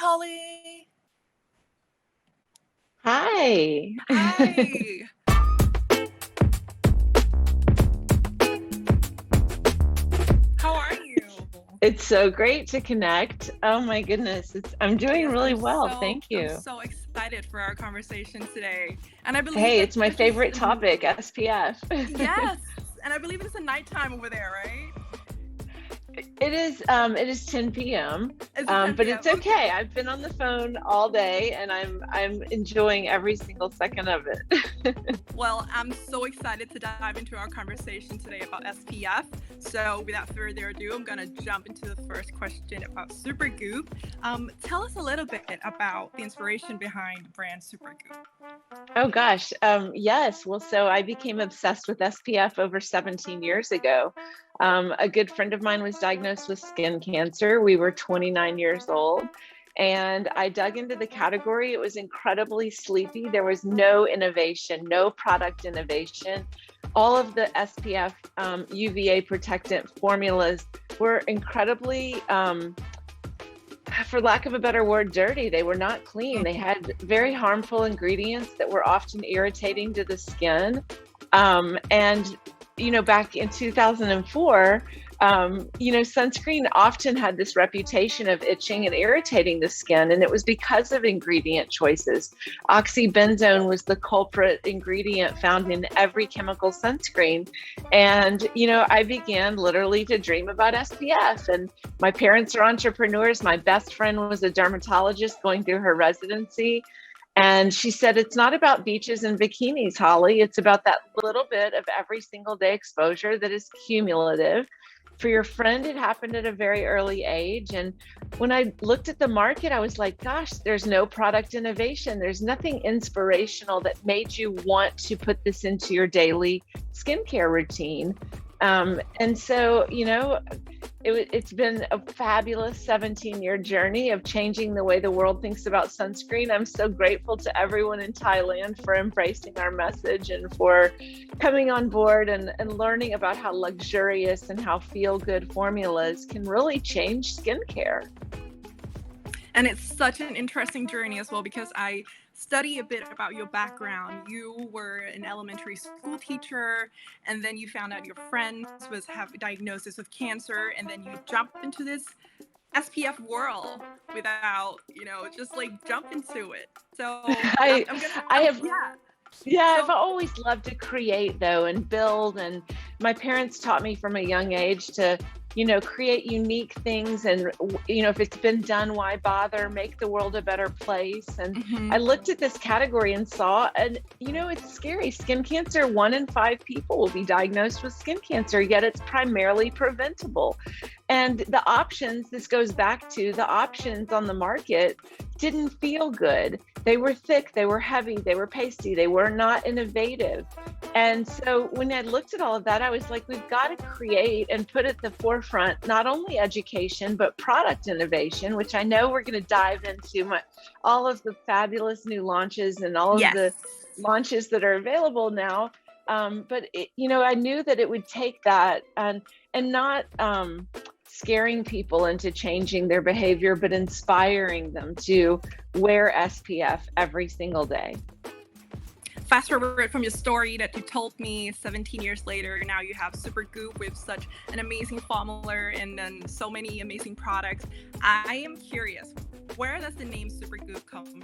Holly. Hi. Hi. How are you? It's so great to connect. Oh my goodness. I'm doing really well. Thank you. I'm so excited for our conversation today. And I believe it's my favorite topic, SPF. Yes. And I believe it's a nighttime over there, right? It is 10 p.m. But it's Okay. okay. I've been on the phone all day and I'm enjoying every single second of it. Well, I'm so excited to dive into our conversation today about SPF. So without further ado, I'm going to jump into the first question about Supergoop. Tell us a little bit about the inspiration behind the brand Supergoop. Oh gosh. Yes. Well, so I became obsessed with SPF over 17 years ago. A good friend of mine was diagnosed with skin cancer. We were 29 years old. And I dug into the category. It was incredibly sleepy. There was no innovation, no product innovation. All of the SPF UVA protectant formulas were incredibly, for lack of a better word, dirty. They were not clean. They had very harmful ingredients that were often irritating to the skin. And back in 2004, sunscreen often had this reputation of itching and irritating the skin, and it was because of ingredient choices. Oxybenzone was the culprit ingredient found in every chemical sunscreen. And, I began literally to dream about SPF, and my parents are entrepreneurs. My best friend was a dermatologist going through her residency. And she said, it's not about beaches and bikinis, Holly. It's about that little bit of every single day exposure that is cumulative. For your friend, it happened at a very early age. And when I looked at the market, I was like, gosh, there's no product innovation. There's nothing inspirational that made you want to put this into your daily skincare routine. And so, it's been a fabulous 17-year journey of changing the way the world thinks about sunscreen. I'm so grateful to everyone in Thailand for embracing our message and for coming on board and learning about how luxurious and how feel-good formulas can really change skincare. And it's such an interesting journey as well, because I study a bit about your background. You were an elementary school teacher, and then you found out your friend was having a diagnosis with cancer, and then you jumped into this SPF world without, just like jump into it. So I've always loved to create though and build, and my parents taught me from a young age to create unique things, and if it's been done, why bother? Make the world a better place. And I looked at this category and saw, and it's scary. Skin cancer, 1 in 5 people will be diagnosed with skin cancer, yet it's primarily preventable. And the options, this goes back to the options on the market, didn't feel good. They were thick, they were heavy, they were pasty, they were not innovative. And so when I looked at all of that, I was like, we've got to create and put at the forefront, not only education, but product innovation, which I know we're going to dive into all of the fabulous new launches and all of the launches that are available now. But I knew that it would take that and not scaring people into changing their behavior, but inspiring them to wear SPF every single day. Fast forward from your story that you told me 17 years later, now you have Supergoop with such an amazing formula and then so many amazing products. I am curious, where does the name Supergoop come from?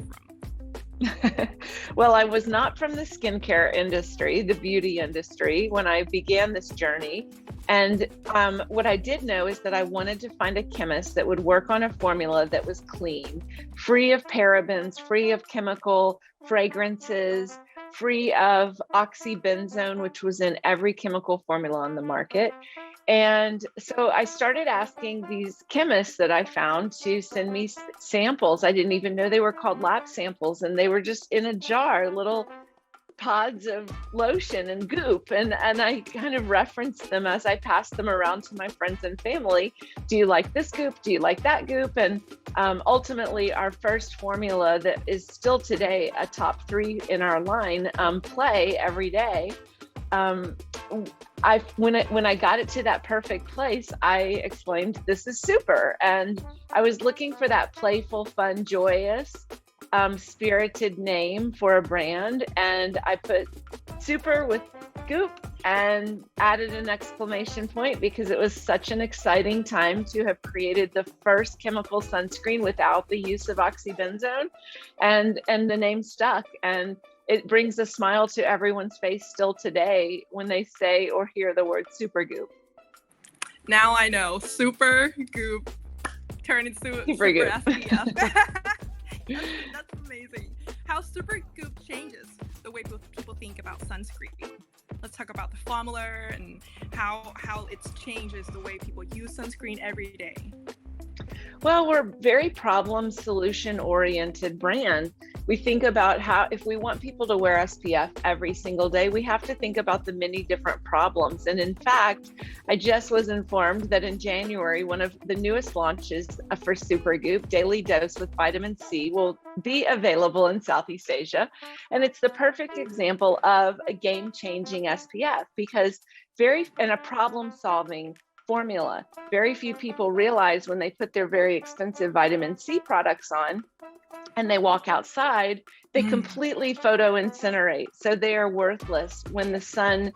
Well, I was not from the skincare industry, the beauty industry, when I began this journey. And what I did know is that I wanted to find a chemist that would work on a formula that was clean, free of parabens, free of chemical fragrances, free of Oxybenzone, which was in every chemical formula on the market. And so I started asking these chemists that I found to send me samples. I didn't even know they were called lab samples, and they were just in a jar, little pods of lotion and goop. And I kind of referenced them as I passed them around to my friends and family. Do you like this goop? Do you like that goop? And ultimately, our first formula that is still today a top 3 in our line, Play Every Day, when I got it to that perfect place, I exclaimed, "This is super!" And I was looking for that playful, fun, joyous, spirited name for a brand, and I put super with Goop and added an exclamation point because it was such an exciting time to have created the first chemical sunscreen without the use of oxybenzone, and the name stuck, and it brings a smile to everyone's face still today when they say or hear the word Supergoop. Now I know, Supergoop turned into Super SPF. That's amazing. How Supergoop changes the way people think about sunscreen. Let's talk about the formula and how it changes the way people use sunscreen every day. Well, we're a very problem solution oriented brand. We think about how, if we want people to wear SPF every single day, we have to think about the many different problems. And in fact, I just was informed that in January, one of the newest launches for Supergoop, Daily Dose with Vitamin C, will be available in Southeast Asia. And it's the perfect example of a game-changing SPF because and a problem-solving formula. Very few people realize when they put their very expensive vitamin C products on and they walk outside, they completely photo incinerate. So they are worthless when the sun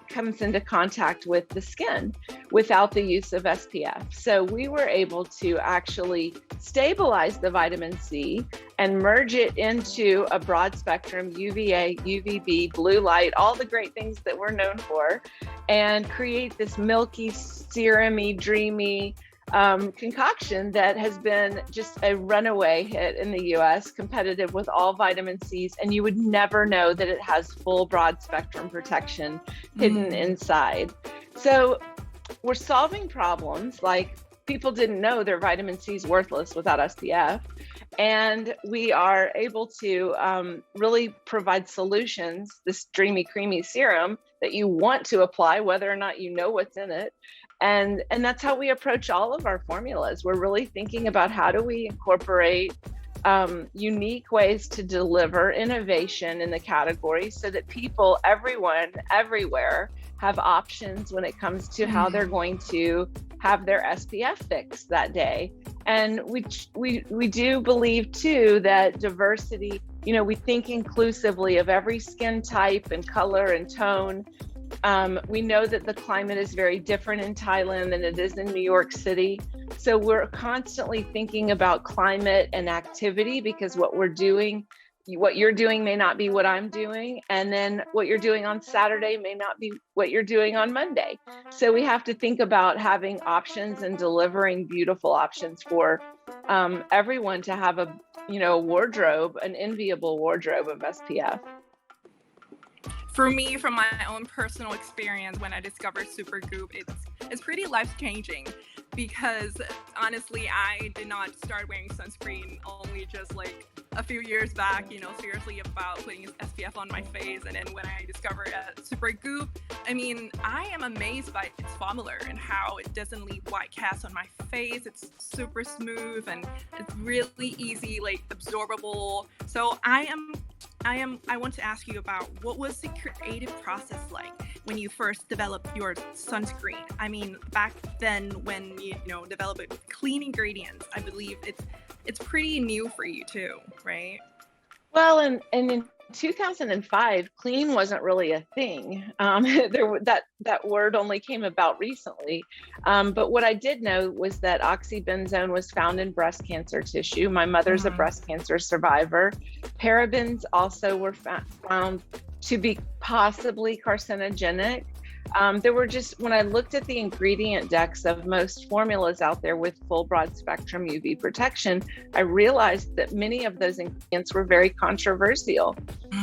comes into contact with the skin without the use of SPF. So we were able to actually stabilize the vitamin C and merge it into a broad spectrum UVA, UVB, blue light, all the great things that we're known for, and create this milky, serumy, dreamy concoction that has been just a runaway hit in the US, competitive with all vitamin C's, and you would never know that it has full broad spectrum protection hidden inside. So we're solving problems like people didn't know their vitamin C is worthless without SPF, and we are able to really provide solutions, this dreamy, creamy serum that you want to apply whether or not you know what's in it. And that's how we approach all of our formulas. We're really thinking about how do we incorporate unique ways to deliver innovation in the category so that people, everyone, everywhere, have options when it comes to how they're going to have their SPF fix that day. And we do believe too that diversity, we think inclusively of every skin type and color and tone. We know that the climate is very different in Thailand than it is in New York City. So we're constantly thinking about climate and activity because what you're doing may not be what I'm doing. And then what you're doing on Saturday may not be what you're doing on Monday. So we have to think about having options and delivering beautiful options for everyone to have a wardrobe, an enviable wardrobe of SPF. For me, from my own personal experience, when I discovered Supergoop, it's pretty life-changing because honestly, I did not start wearing sunscreen only just like a few years back, seriously about putting SPF on my face. And then when I discovered Supergoop, I am amazed by its formula and how it doesn't leave white casts on my face. It's super smooth and it's really easy, like absorbable. So I want to ask you about what was the creative process like when you first developed your sunscreen? Back then when you develop it with clean ingredients, I believe it's pretty new for you too, right? Well, and in 2005, clean wasn't really a thing. That word only came about recently. But what I did know was that oxybenzone was found in breast cancer tissue. My mother's a breast cancer survivor. Parabens also were found to be possibly carcinogenic. There were when I looked at the ingredient decks of most formulas out there with full broad spectrum UV protection, I realized that many of those ingredients were very controversial.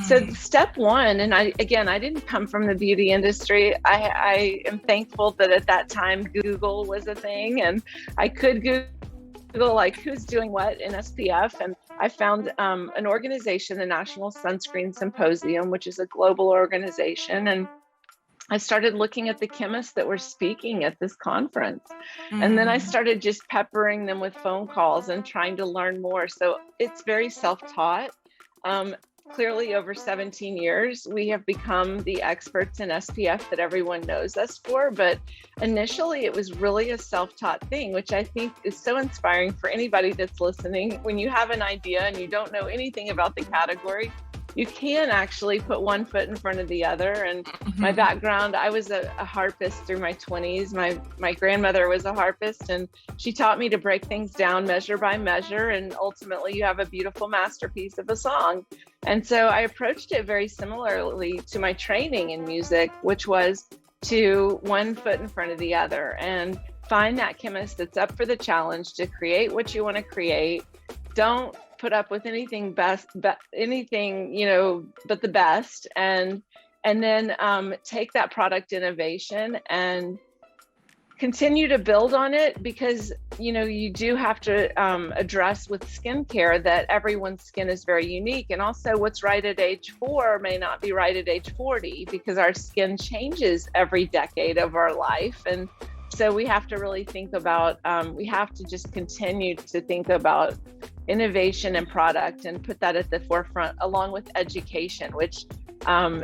So step one, and I didn't come from the beauty industry. I am thankful that at that time Google was a thing and I could Google like who's doing what in SPF. And I found an organization, the National Sunscreen Symposium, which is a global organization. And I started looking at the chemists that were speaking at this conference. And then I started just peppering them with phone calls and trying to learn more. So it's very self-taught. clearly over 17 years, we have become the experts in SPF that everyone knows us for. But initially, it was really a self-taught thing, which I think is so inspiring for anybody that's listening. When you have an idea and you don't know anything about the category, you can actually put one foot in front of the other. And my background, I was a harpist through my 20s. My grandmother was a harpist, and she taught me to break things down measure by measure. And ultimately, you have a beautiful masterpiece of a song. And so I approached it very similarly to my training in music, which was to one foot in front of the other and find that chemist that's up for the challenge to create what you want to create. Don't put up with anything but the best, and then take that product innovation and continue to build on it, because you do have to address with skincare that everyone's skin is very unique, and also what's right at age 4 may not be right at age 40, because our skin changes every decade of our life. And so we have to really think about, we have to just continue to think about innovation and product and put that at the forefront, along with education, which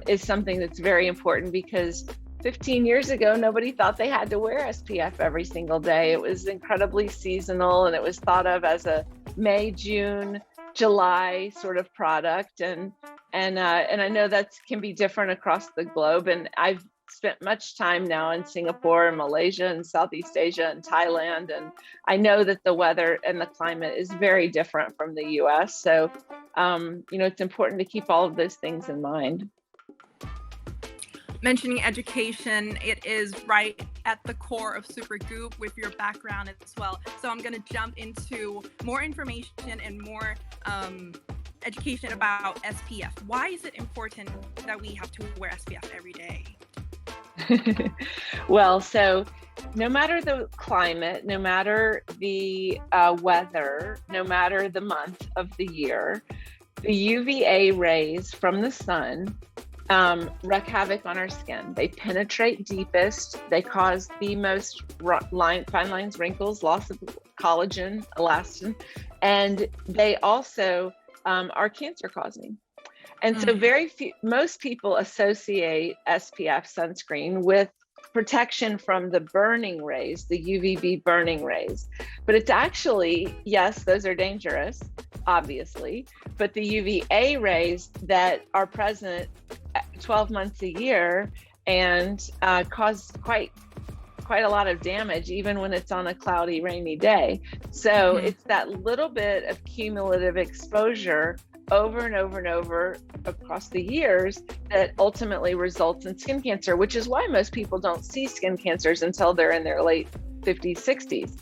is something that's very important, because 15 years ago, nobody thought they had to wear SPF every single day. It was incredibly seasonal, and it was thought of as a May, June, July sort of product. And I know that can be different across the globe. And I've spent much time now in Singapore and Malaysia and Southeast Asia and Thailand. And I know that the weather and the climate is very different from the US. So, it's important to keep all of those things in mind. Mentioning education, it is right at the core of Supergoop with your background as well. So I'm going to jump into more information and more education about SPF. Why is it important that we have to wear SPF every day? Well, so no matter the climate, no matter the weather, no matter the month of the year, the UVA rays from the sun wreak havoc on our skin. They penetrate deepest. They cause the most fine lines, wrinkles, loss of collagen, elastin, and they also are cancer causing. And so most people associate SPF sunscreen with protection from the burning rays, the UVB burning rays. But it's actually, yes, those are dangerous, obviously, but the UVA rays that are present 12 months a year and cause quite a lot of damage, even when it's on a cloudy, rainy day. So it's that little bit of cumulative exposure over and over and over across the years that ultimately results in skin cancer, which is why most people don't see skin cancers until they're in their late 50s, 60s.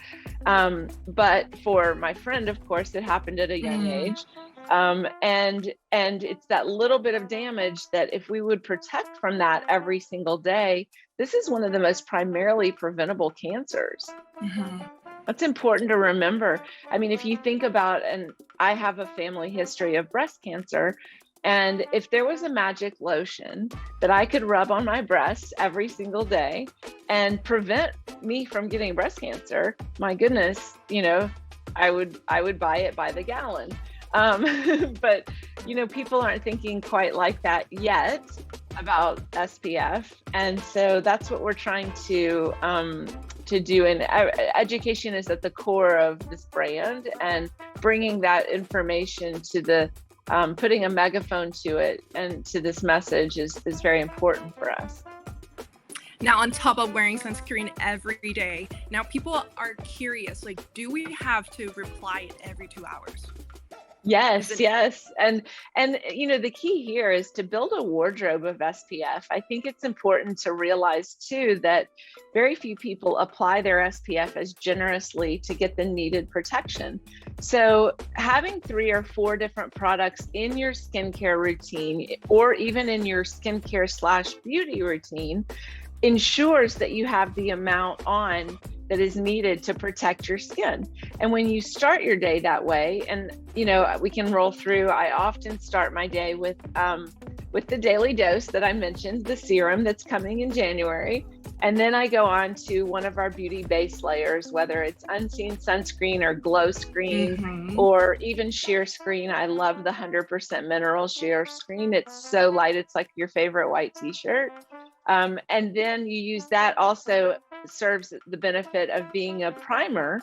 But for my friend, of course, it happened at a young age. And it's that little bit of damage that if we would protect from that every single day, this is one of the most primarily preventable cancers. That's important to remember. I mean, if you think about, and I have a family history of breast cancer, and if there was a magic lotion that I could rub on my breasts every single day and prevent me from getting breast cancer, my goodness, I would buy it by the gallon. But people aren't thinking quite like that yet about SPF, and so that's what we're trying to do. And education is at the core of this brand, and bringing that information to the putting a megaphone to it and to this message is very important for us. Now, on top of wearing sunscreen every day, now people are curious, do we have to reapply it every 2 hours? Yes. And the key here is to build a wardrobe of SPF. I think it's important to realize too that very few people apply their SPF as generously to get the needed protection. So having 3 or 4 different products in your skincare routine, or even in your skincare/beauty routine, ensures that you have the amount on that is needed to protect your skin. And when you start your day that way, and we can roll through, I often start my day with the daily dose that I mentioned, the serum that's coming in January. And then I go on to one of our beauty base layers, whether it's unseen sunscreen or glow screen or even sheer screen. I love the 100% mineral sheer screen. It's so light. It's like your favorite white t-shirt. And then you use that also serves the benefit of being a primer.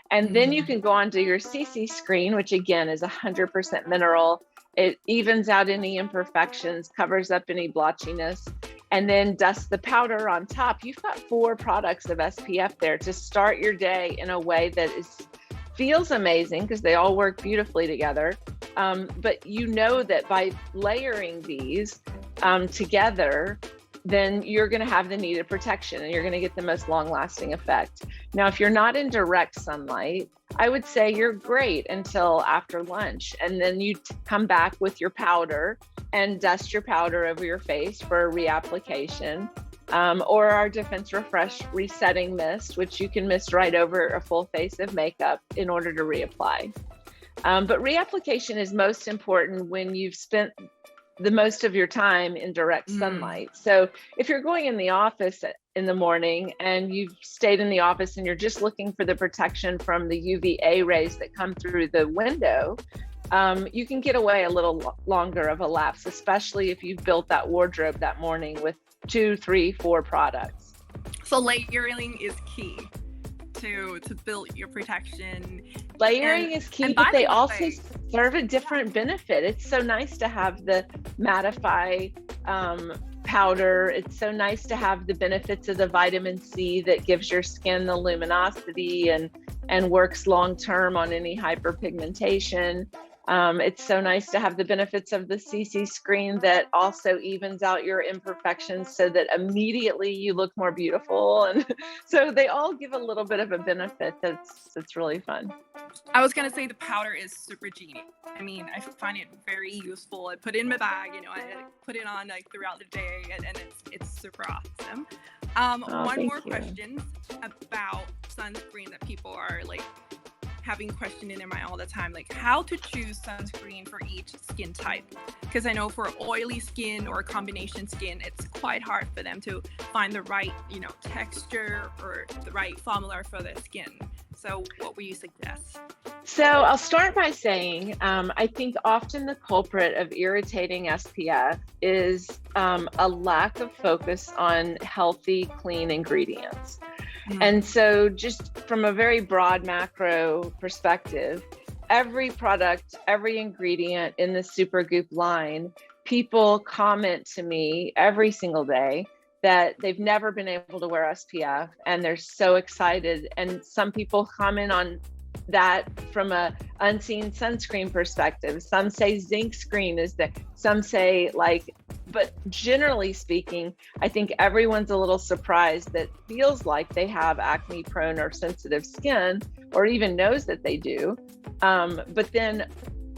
And then you can go on to your CC screen, which again is 100% mineral. It evens out any imperfections, covers up any blotchiness, and then dust the powder on top. You've got 4 products of SPF there to start your day in a way that feels amazing because they all work beautifully together. But you know that by layering these together, then you're going to have the needed protection and you're going to get the most long-lasting effect. Now, if you're not in direct sunlight, I would say you're great until after lunch. And then you come back with your powder and dust your powder over your face for a reapplication. Or our Defense Refresh Resetting Mist, which you can mist right over a full face of makeup in order to reapply. But reapplication is most important when you've spent the most of your time in direct sunlight. So if you're going in the office in the morning and you've stayed in the office and you're just looking for the protection from the UVA rays that come through the window, you can get away a little longer of a lapse, especially if you've built that wardrobe that morning with 2, 3, 4 products. So layering is key to build your protection. Layering is key, but they also serve a different benefit. It's so nice to have the mattify powder. It's so nice to have the benefits of the vitamin C that gives your skin the luminosity and works long-term on any hyperpigmentation. It's so nice to have the benefits of the CC screen that also evens out your imperfections so that immediately you look more beautiful. And so they all give a little bit of a benefit that's really fun. I was going to say the powder is super genius. I mean, I find it very useful. I put it in my bag, I put it on like throughout the day and it's super awesome. One more question about sunscreen that people are like having question in their mind all the time, like how to choose sunscreen for each skin type. Because I know for oily skin or combination skin, it's quite hard for them to find the right, texture or the right formula for their skin. So what would you suggest? So I'll start by saying, I think often the culprit of irritating SPF is a lack of focus on healthy, clean ingredients. And so just from a very broad macro perspective, every product, every ingredient in the Supergoop line, people comment to me every single day that they've never been able to wear SPF and they're so excited. And some people comment on that from a unseen sunscreen perspective. Some say zinc screen is there. Some say but generally speaking, I think everyone's a little surprised that feels like they have acne prone or sensitive skin, or even knows that they do. But then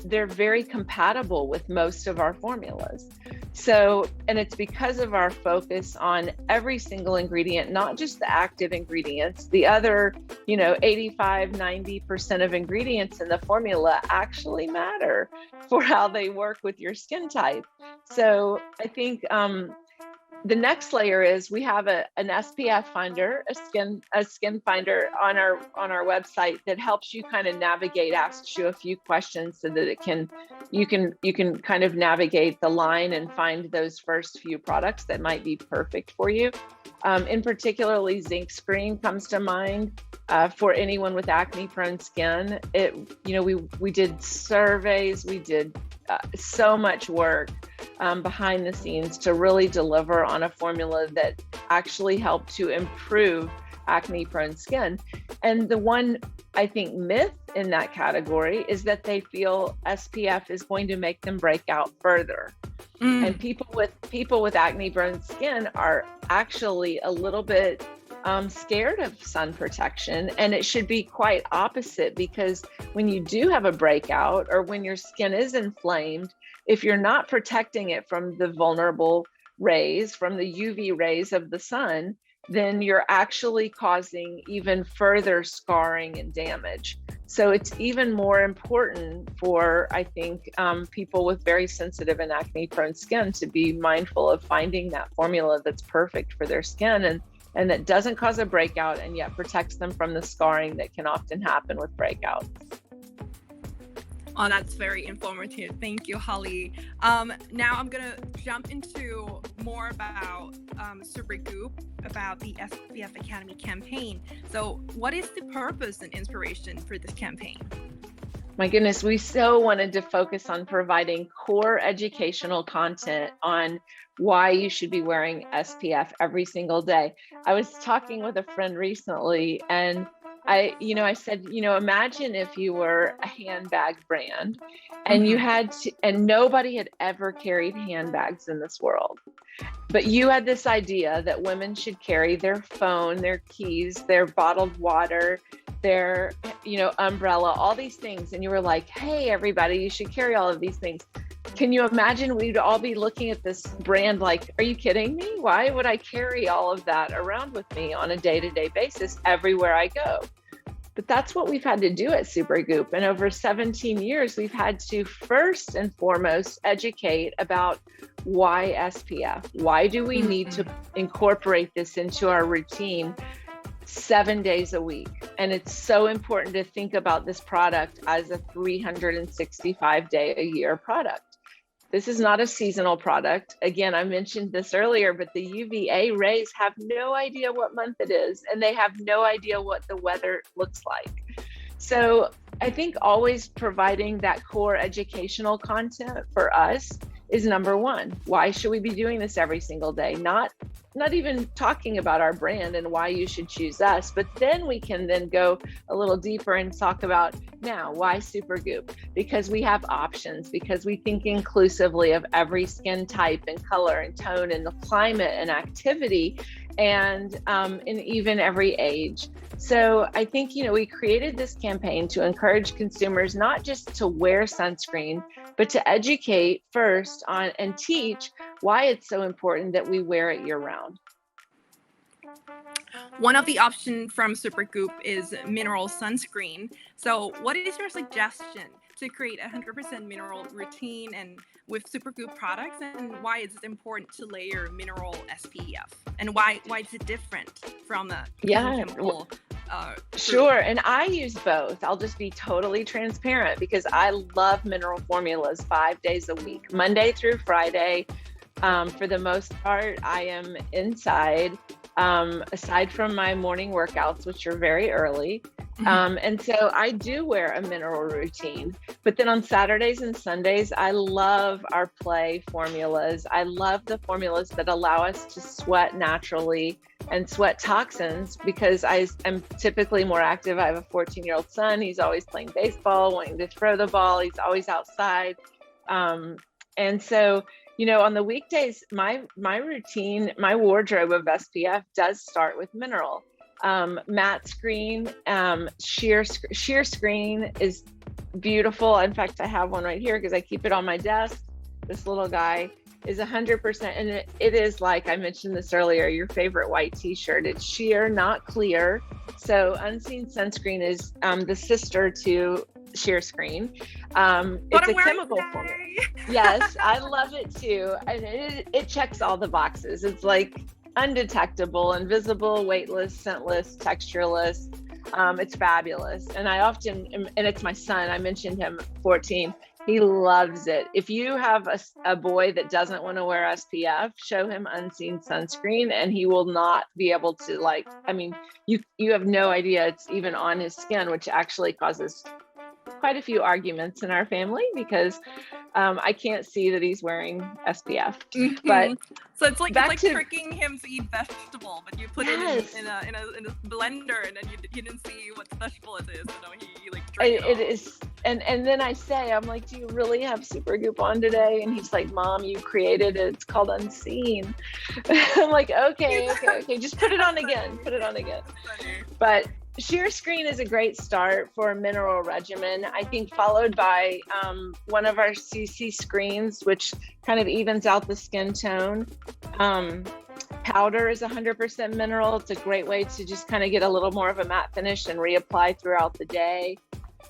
they're very compatible with most of our formulas. So, and it's because of our focus on every single ingredient, not just the active ingredients, the other, 85, 90% of ingredients in the formula actually matter for how they work with your skin type. So I think the next layer is we have an SPF finder, a skin finder on our website that helps you kind of navigate, asks you a few questions so that you can kind of navigate the line and find those first few products that might be perfect for you. In particularly, zinc screen comes to mind for anyone with acne prone skin. We did surveys, we did so much work behind the scenes to really deliver on a formula that actually helped to improve acne prone skin. And the one, I think, myth in that category is that they feel SPF is going to make them break out further. And people with acne prone skin are actually a little bit scared of sun protection, and it should be quite opposite, because when you do have a breakout or when your skin is inflamed, if you're not protecting it from the vulnerable rays, from the UV rays of the sun, then you're actually causing even further scarring and damage. So it's even more important for, I think, people with very sensitive and acne prone skin to be mindful of finding that formula that's perfect for their skin. and that doesn't cause a breakout and yet protects them from the scarring that can often happen with breakouts. Oh, that's very informative. Thank you, Holly. Now I'm going to jump into more about Supergoop, about the SPF Academy campaign. So what is the purpose and inspiration for this campaign? My goodness, we so wanted to focus on providing core educational content on why you should be wearing SPF every single day. I was talking with a friend recently, and I said, imagine if you were a handbag brand and you had to, and nobody had ever carried handbags in this world, but you had this idea that women should carry their phone, their keys, their bottled water, their, umbrella, all these things. And you were like, hey, everybody, you should carry all of these things. Can you imagine we'd all be looking at this brand like, are you kidding me? Why would I carry all of that around with me on a day-to-day basis everywhere I go? But that's what we've had to do at Supergoop. And over 17 years, we've had to first and foremost educate about why SPF. Why do we need to incorporate this into our routine 7 days a week? And it's so important to think about this product as a 365-day-a-year product. This is not a seasonal product. Again, I mentioned this earlier, but the UVA rays have no idea what month it is, and they have no idea what the weather looks like. So I think always providing that core educational content for us is number one. Why should we be doing this every single day? Not even talking about our brand and why you should choose us, but then we can then go a little deeper and talk about now, why Supergoop? Because we have options, because we think inclusively of every skin type and color and tone and the climate and activity, and in even every age. So I think, we created this campaign to encourage consumers not just to wear sunscreen, but to educate first on and teach why it's so important that we wear it year round. One of the options from Supergoop is mineral sunscreen. So what is your suggestion to create a 100% mineral routine and with Supergoop products, and why is it important to layer mineral SPF, and why is it different from a chemical? Sure, and I use both. I'll just be totally transparent because I love mineral formulas 5 days a week, Monday through Friday. For the most part, I am inside, aside from my morning workouts, which are very early. And so I do wear a mineral routine, but then on Saturdays and Sundays, I love our play formulas. I love the formulas that allow us to sweat naturally and sweat toxins because I am typically more active. I have a 14-year-old son. He's always playing baseball, wanting to throw the ball. He's always outside. And so, on the weekdays, my routine, my wardrobe of SPF does start with mineral. Matte screen, sheer screen is beautiful. In fact, I have one right here because I keep it on my desk. This little guy is 100%, and it is, like I mentioned this earlier, your favorite white t-shirt. It's sheer, not clear. So Unseen Sunscreen is the sister to sheer screen. It's a chemical formula. Yes, I love it too. And it checks all the boxes. It's like undetectable, invisible, weightless, scentless, textureless. It's fabulous. And I often, and it's my son, I mentioned him, 14. He loves it. If you have a boy that doesn't want to wear SPF, show him Unseen Sunscreen and he will not be able to you have no idea it's even on his skin, which actually causes quite a few arguments in our family because I can't see that he's wearing SPF. But so it's like tricking him to eat vegetable, but you put it in a blender and then you didn't see what vegetable it is. He like drank it is, and then I'm like, do you really have Supergoop on today? And he's like, Mom, you created it. It's called Unseen. I'm like, okay, just put it on again. But sheer screen is a great start for a mineral regimen, I think, followed by one of our CC screens, which kind of evens out the skin tone. Powder is 100% mineral. It's a great way to just kind of get a little more of a matte finish and reapply throughout the day.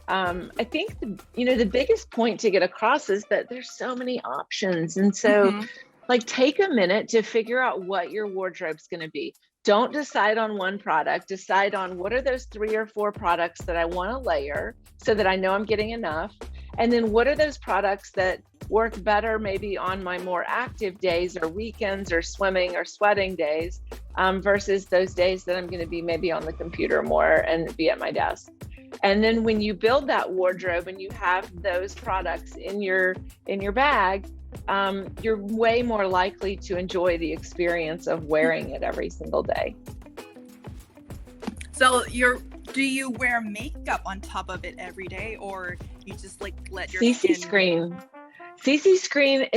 I think, the biggest point to get across is that there's so many options. And so take a minute to figure out what your wardrobe's going to be. don't decide on one product, decide on what are those 3 or 4 products that I want to layer so that I know I'm getting enough. And then what are those products that work better maybe on my more active days or weekends or swimming or sweating days versus those days that I'm going to be maybe on the computer more and be at my desk. And then when you build that wardrobe and you have those products in your bag, you're way more likely to enjoy the experience of wearing it every single day. So do you wear makeup on top of it every day, or you just like let your CC Screen? CC Screen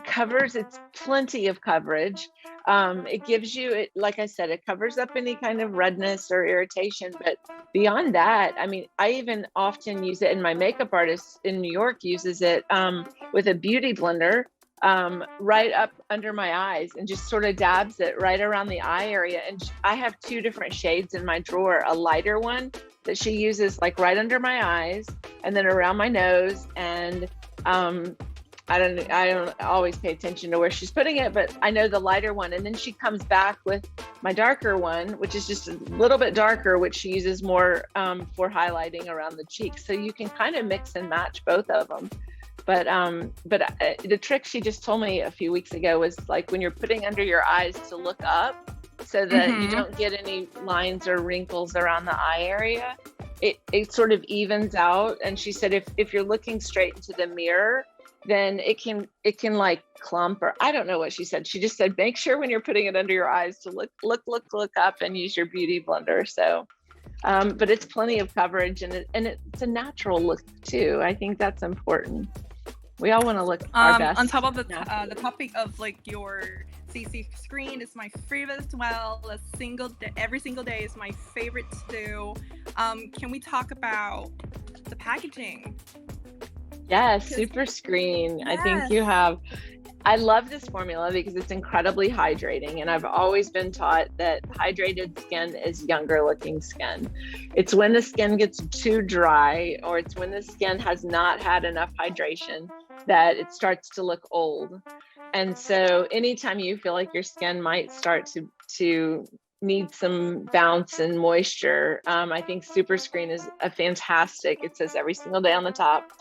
covers, it's plenty of coverage. It gives you, like I said, it covers up any kind of redness or irritation. But beyond that, I mean, I even often use it, and my makeup artist in New York uses it with a beauty blender right up under my eyes and just sort of dabs it right around the eye area. And I have 2 different shades in my drawer, a lighter one that she uses like right under my eyes and then around my nose. And I don't always pay attention to where she's putting it, but I know the lighter one. And then she comes back with my darker one, which is just a little bit darker, which she uses more for highlighting around the cheeks. So you can kind of mix and match both of them. But the trick she just told me a few weeks ago was like when you're putting under your eyes to look up so that you don't get any lines or wrinkles around the eye area, it sort of evens out. And she said if you're looking straight into the mirror, then it can like clump, or I don't know what she said. She just said, make sure when you're putting it under your eyes to look up and use your beauty blender. So, but it's plenty of coverage and it's a natural look too. I think that's important. We all want to look our best. On top of the topic of like your CC Screen is my favorite as well. Every single day is my favorite too. Can we talk about the packaging? Yes, Super Screen. Yes. I think I love this formula because it's incredibly hydrating. And I've always been taught that hydrated skin is younger looking skin. It's when the skin gets too dry, or it's when the skin has not had enough hydration, that it starts to look old. And so anytime you feel like your skin might start to need some bounce and moisture, I think Super Screen is a fantastic, it says every single day on the top,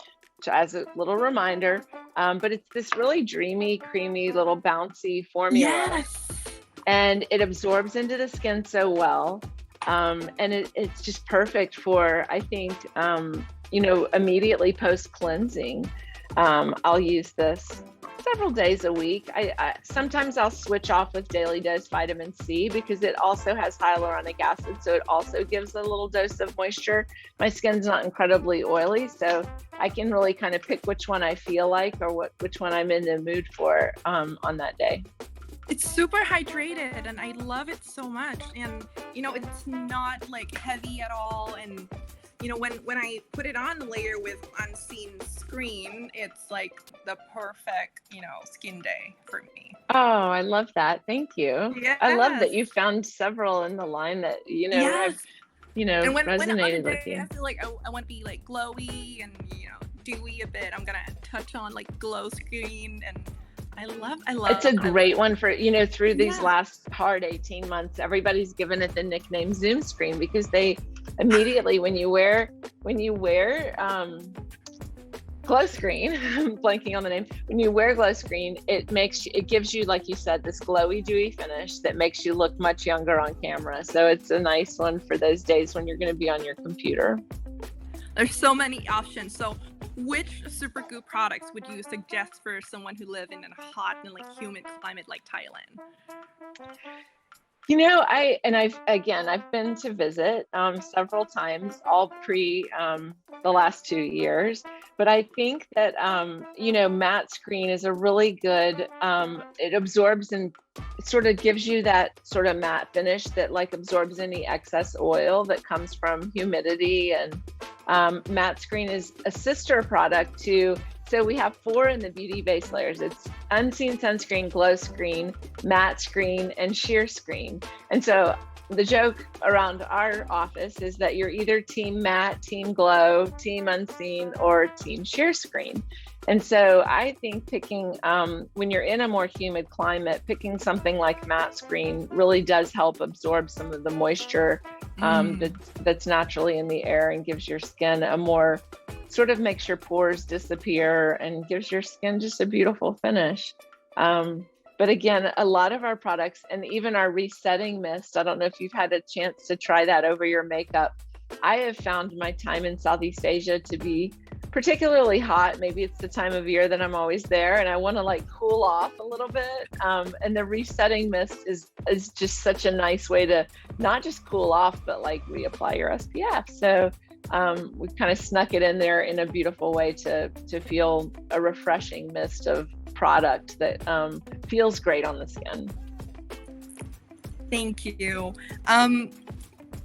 as a little reminder, but it's this really dreamy, creamy, little bouncy formula. Yes. And it absorbs into the skin so well. And it's just perfect for, I think, immediately post cleansing. I'll use this several days a week. Sometimes I'll switch off with Daily Dose Vitamin C because it also has hyaluronic acid, so it also gives a little dose of moisture. My skin's not incredibly oily, so I can really kind of pick which one I feel like or which one I'm in the mood for on that day. It's super hydrated and I love it so much. And, it's not like heavy at all. And when I put it on the layer with unseen screen, it's like the perfect, skin day for me. Oh, I love that. Thank you. Yes. I love that you found several in the line that, yes. have, and when resonated with you. I feel like I want to be like glowy and, dewy a bit. I'm going to touch on like glow screen, and I love it's a great one for, through these last hard 18 months, everybody's given it the nickname Zoom screen because they immediately, when you wear glow screen, I'm blanking on the name. When you wear glow screen, it gives you, like you said, this glowy, dewy finish that makes you look much younger on camera. So it's a nice one for those days when you're going to be on your computer. There's so many options. So which Supergoop products would you suggest for someone who lives in a hot and like humid climate like Thailand? I've been to visit several times, all pre the last 2 years. But I think that, matte screen is a really good, it absorbs and sort of gives you that sort of matte finish that like absorbs any excess oil that comes from humidity. And matte screen is a sister product to, so we have 4 in the beauty base layers. It's unseen sunscreen, glow screen, matte screen, and sheer screen. And so the joke around our office is that you're either team matte, team glow, team unseen, or team sheer screen. And so I think picking, when you're in a more humid climate, picking something like matte screen really does help absorb some of the moisture that's naturally in the air and gives your skin a more, sort of makes your pores disappear and gives your skin just a beautiful finish. But again, a lot of our products and even our resetting mist, I don't know if you've had a chance to try that over your makeup. I have found my time in Southeast Asia to be particularly hot. Maybe it's the time of year that I'm always there and I want to like cool off a little bit. And the resetting mist is just such a nice way to not just cool off, but like reapply your SPF. So we kind of snuck it in there in a beautiful way to feel a refreshing mist of product that feels great on the skin. Thank you.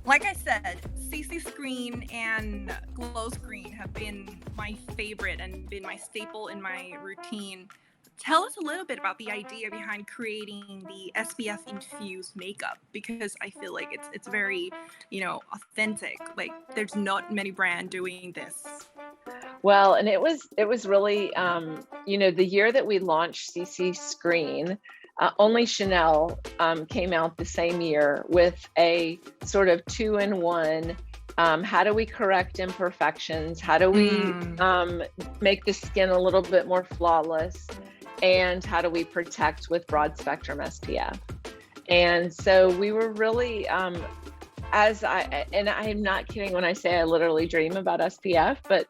Like I said, CC Screen and Glow Screen have been my favorite and been my staple in my routine. Tell us a little bit about the idea behind creating the SPF Infused Makeup, because I feel like it's very, authentic. Like there's not many brands doing this. Well, and it was really, the year that we launched CC Screen, only Chanel came out the same year with a sort of 2-in-1. How do we correct imperfections? How do we make the skin a little bit more flawless? And how do we protect with broad spectrum SPF? And so we were really, and I'm not kidding when I say I literally dream about SPF, but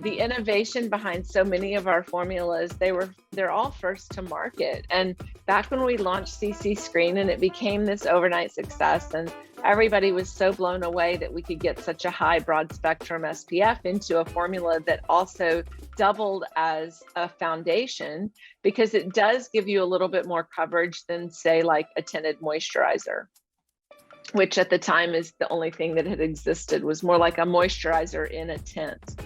the innovation behind so many of our formulas, they're all first to market. And back when we launched CC Screen and it became this overnight success, and everybody was so blown away that we could get such a high broad spectrum SPF into a formula that also doubled as a foundation, because it does give you a little bit more coverage than say like a tinted moisturizer, which at the time is the only thing that had existed, was more like a moisturizer in a tint.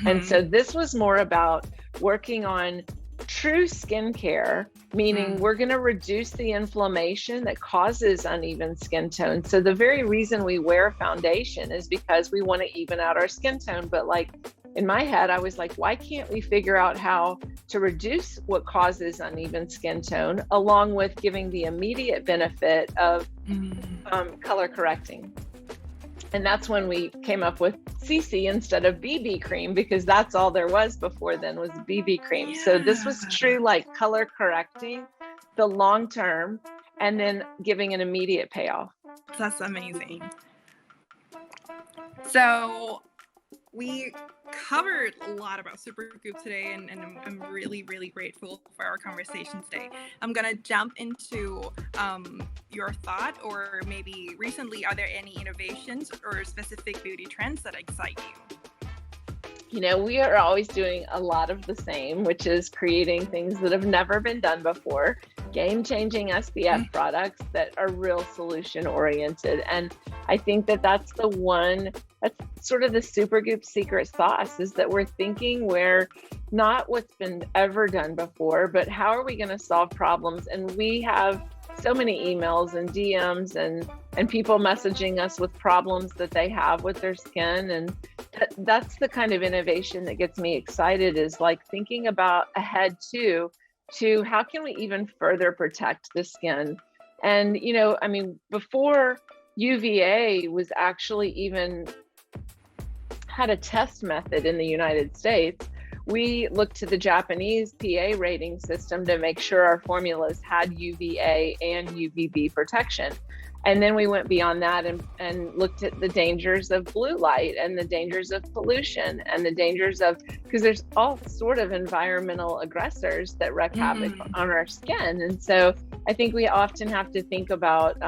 And so this was more about working on true skincare, meaning we're going to reduce the inflammation that causes uneven skin tone. So the very reason we wear foundation is because we want to even out our skin tone. But like in my head, I was like, why can't we figure out how to reduce what causes uneven skin tone, along with giving the immediate benefit of color correcting? And that's when we came up with CC instead of BB cream, because that's all there was before then was BB cream. Yeah. So this was true like color correcting the long term and then giving an immediate payoff. That's amazing. So we covered a lot about Supergoop today, and I'm really, really grateful for our conversation today. I'm going to jump into your thought, or maybe recently, are there any innovations or specific beauty trends that excite you? We are always doing a lot of the same, which is creating things that have never been done before, game-changing SPF products that are real solution-oriented. And I think that's sort of the Supergoop secret sauce, is that we're thinking where not what's been ever done before, but how are we going to solve problems? And we have so many emails and DMs and people messaging us with problems that they have with their skin. And that's the kind of innovation that gets me excited, is like thinking about ahead to how can we even further protect the skin? And, before UVA was actually even had a test method in the United States, we looked to the Japanese PA rating system to make sure our formulas had UVA and UVB protection. And then we went beyond that and looked at the dangers of blue light and the dangers of pollution and the dangers of, because there's all sort of environmental aggressors that wreak havoc on our skin. And so I think we often have to think about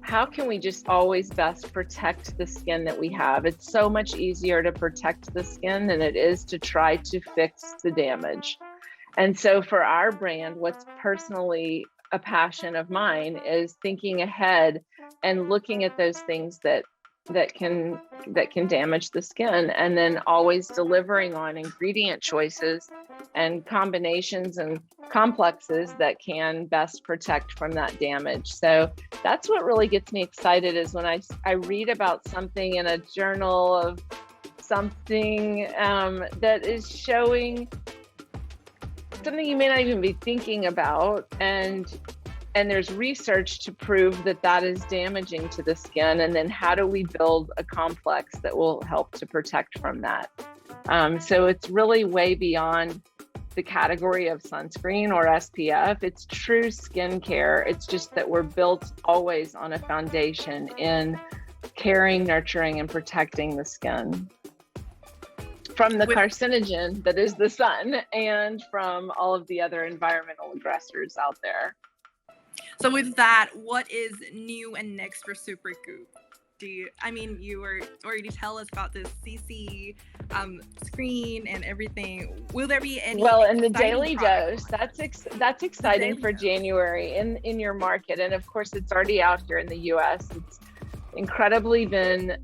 how can we just always best protect the skin that we have? It's so much easier to protect the skin than it is to try to fix the damage. And so for our brand, what's personally a passion of mine is thinking ahead and looking at those things that can damage the skin, and then always delivering on ingredient choices and combinations and complexes that can best protect from that damage. So that's what really gets me excited, is when I read about something in a journal of something that is showing something you may not even be thinking about, and there's research to prove that that is damaging to the skin, and then how do we build a complex that will help to protect from that. So it's really way beyond the category of sunscreen or SPF. It's true skincare. It's just that we're built always on a foundation in caring, nurturing, and protecting the skin from the carcinogen that is the sun, and from all of the other environmental aggressors out there. So with that, what is new and next for Supergoop? You were already tell us about this CC screen and everything. Will there be any? Well, and the daily dose, that's exciting for January in your market. And of course, it's already out here in the US. It's incredibly been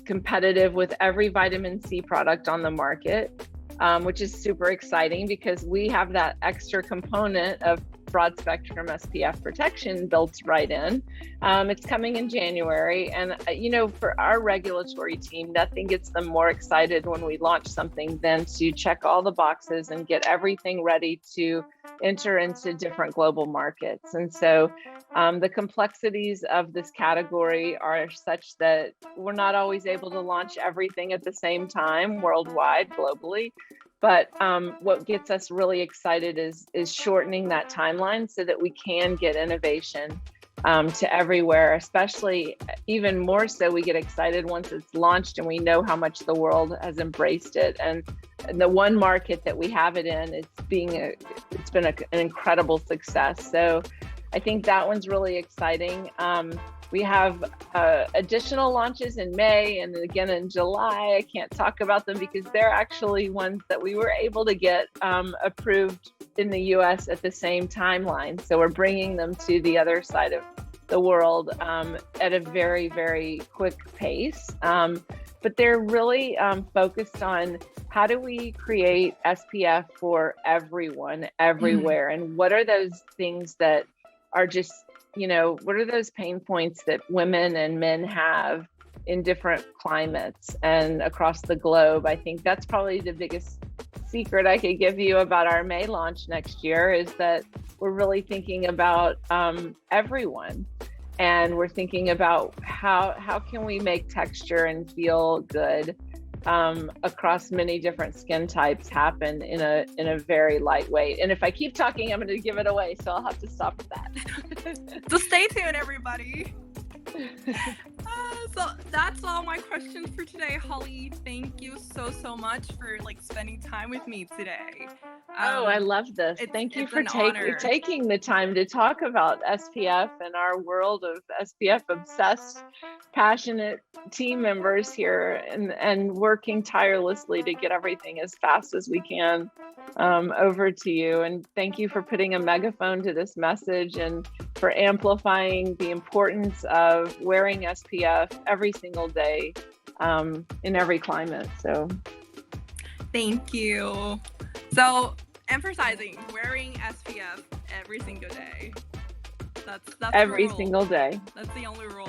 competitive with every vitamin C product on the market, which is super exciting because we have that extra component of broad spectrum SPF protection built right in. It's coming in January, and for our regulatory team, nothing gets them more excited when we launch something than to check all the boxes and get everything ready to enter into different global markets. And so the complexities of this category are such that we're not always able to launch everything at the same time worldwide, globally. But what gets us really excited is shortening that timeline so that we can get innovation to everywhere, especially even more so we get excited once it's launched and we know how much the world has embraced it. And the one market that we have it in, it's been an incredible success. So I think that one's really exciting. We have additional launches in May and again in July. I can't talk about them because they're actually ones that we were able to get approved in the US at the same timeline. So we're bringing them to the other side of the world at a very, very quick pace. But they're really focused on how do we create SPF for everyone, everywhere? And what are those things that are just, what are those pain points that women and men have in different climates and across the globe? I think that's probably the biggest secret I could give you about our May launch next year, is that we're really thinking about everyone. And we're thinking about how can we make texture and feel good across many different skin types happen in a very lightweight. And if I keep talking, I'm going to give it away, so I'll have to stop with that. So stay tuned, everybody. So that's all my questions for today, Holly. Thank you so much for spending time with me today. I love this. Thank you for taking the time to talk about SPF and our world of SPF obsessed, passionate team members here, and working tirelessly to get everything as fast as we can over to you. And thank you for putting a megaphone to this message and for amplifying the importance of wearing SPF every single day in every climate. So thank you. So emphasizing wearing SPF every single day. That's every single day. That's the only rule.